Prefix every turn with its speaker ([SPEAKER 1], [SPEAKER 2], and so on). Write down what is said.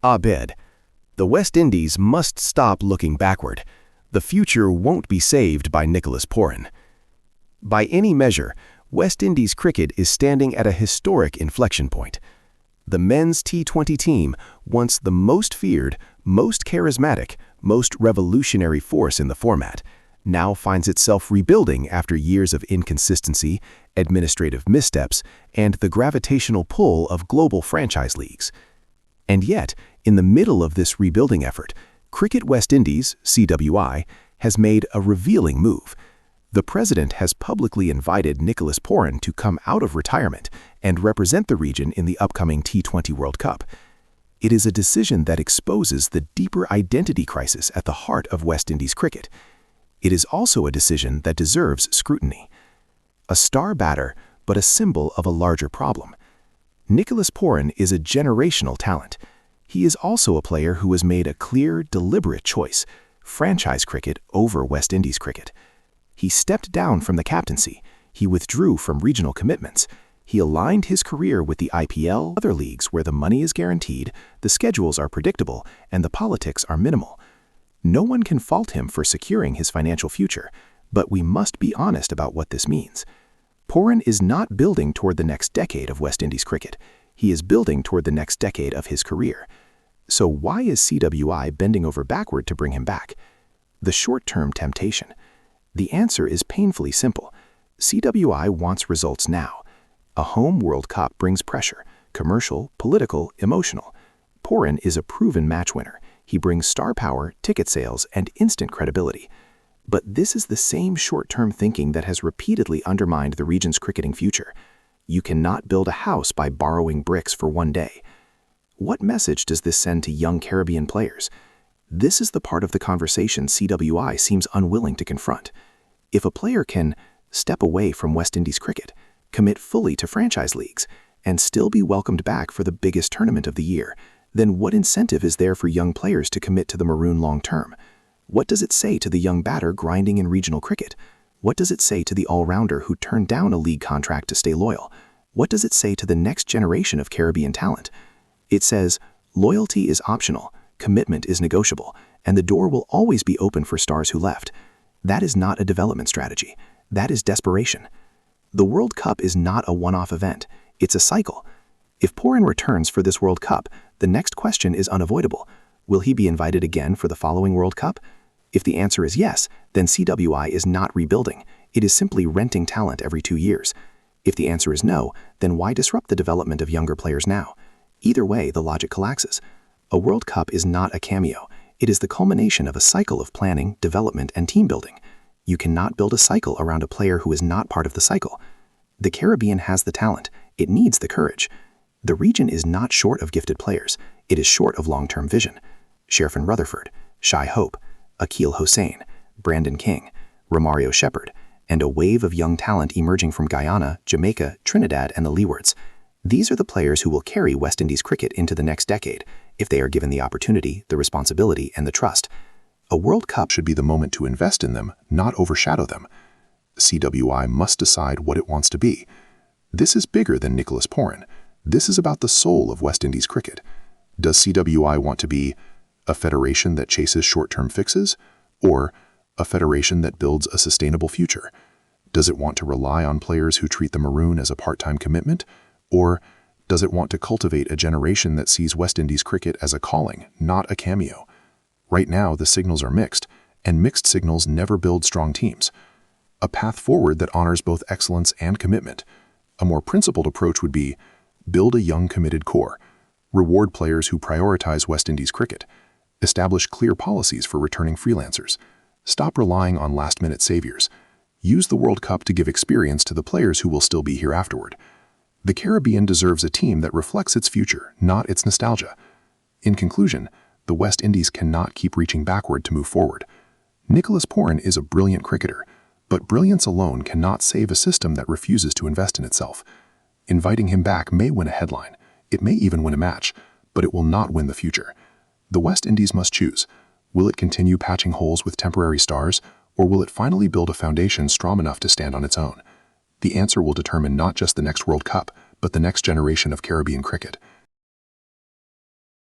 [SPEAKER 1] Abed. The West Indies must stop looking backward. The future won't be saved by Nicholas Pooran. By any measure, West Indies cricket is standing at a historic inflection point. The men's T20 team, once the most feared, most charismatic, most revolutionary force in the format, now finds itself rebuilding after years of inconsistency, administrative missteps, and the gravitational pull of global franchise leagues. And yet, in the middle of this rebuilding effort, Cricket West Indies, CWI, has made a revealing move. The president has publicly invited Nicholas Pooran to come out of retirement and represent the region in the upcoming T20 World Cup. It is a decision that exposes the deeper identity crisis at the heart of West Indies cricket. It is also a decision that deserves scrutiny. A star batter, but a symbol of a larger problem. Nicholas Pooran is a generational talent. He is also a player who has made a clear, deliberate choice: franchise cricket over West Indies cricket. He stepped down from the captaincy. He withdrew from regional commitments. He aligned his career with the IPL, other leagues where the money is guaranteed, the schedules are predictable, and the politics are minimal. No one can fault him for securing his financial future, but we must be honest about what this means. Pooran is not building toward the next decade of West Indies cricket. He is building toward the next decade of his career. So why is CWI bending over backward to bring him back? The short-term temptation. The answer is painfully simple. CWI wants results now. A home World Cup brings pressure: commercial, political, emotional. Pooran is a proven match winner. He brings star power, ticket sales, and instant credibility. But this is the same short-term thinking that has repeatedly undermined the region's cricketing future. You cannot build a house by borrowing bricks for one day. What message does this send to young Caribbean players? This is the part of the conversation CWI seems unwilling to confront. If a player can step away from West Indies cricket, commit fully to franchise leagues, and still be welcomed back for the biggest tournament of the year, then what incentive is there for young players to commit to the Maroon long-term? What does it say to the young batter grinding in regional cricket? What does it say to the all-rounder who turned down a league contract to stay loyal? What does it say to the next generation of Caribbean talent? It says, loyalty is optional, commitment is negotiable, and the door will always be open for stars who left. That is not a development strategy. That is desperation. The World Cup is not a one-off event. It's a cycle. If Pooran returns for this World Cup, the next question is unavoidable. Will he be invited again for the following World Cup? If the answer is yes, then CWI is not rebuilding. It is simply renting talent every 2 years. If the answer is no, then why disrupt the development of younger players now? Either way, the logic collapses. A World Cup is not a cameo. It is the culmination of a cycle of planning, development, and team building. You cannot build a cycle around a player who is not part of the cycle. The Caribbean has the talent. It needs the courage. The region is not short of gifted players. It is short of long-term vision. Sherfin Rutherford, Shai Hope, Akil Hossain, Brandon King, Romario Shepherd, and a wave of young talent emerging from Guyana, Jamaica, Trinidad, and the Leewards. These are the players who will carry West Indies cricket into the next decade, if they are given the opportunity, the responsibility, and the trust. A World Cup should be the moment to invest in them, not overshadow them. CWI must decide what it wants to be. This is bigger than Nicholas Pooran. This is about the soul of West Indies cricket. Does CWI want to be a federation that chases short-term fixes, or a federation that builds a sustainable future? Does it want to rely on players who treat the Maroon as a part-time commitment, or does it want to cultivate a generation that sees West Indies cricket as a calling, not a cameo? Right now, the signals are mixed, and mixed signals never build strong teams. A path forward that honors both excellence and commitment. A more principled approach would be build a young, committed core, reward players who prioritize West Indies cricket, establish clear policies for returning freelancers, stop relying on last-minute saviors, use the World Cup to give experience to the players who will still be here afterward. The Caribbean deserves a team that reflects its future, not its nostalgia. In conclusion, the West Indies cannot keep reaching backward to move forward. Nicholas Pooran is a brilliant cricketer, but brilliance alone cannot save a system that refuses to invest in itself. Inviting him back may win a headline, it may even win a match, but it will not win the future. The West Indies must choose. Will it continue patching holes with temporary stars, or will it finally build a foundation strong enough to stand on its own? The answer will determine not just the next World Cup, but the next generation of Caribbean cricket.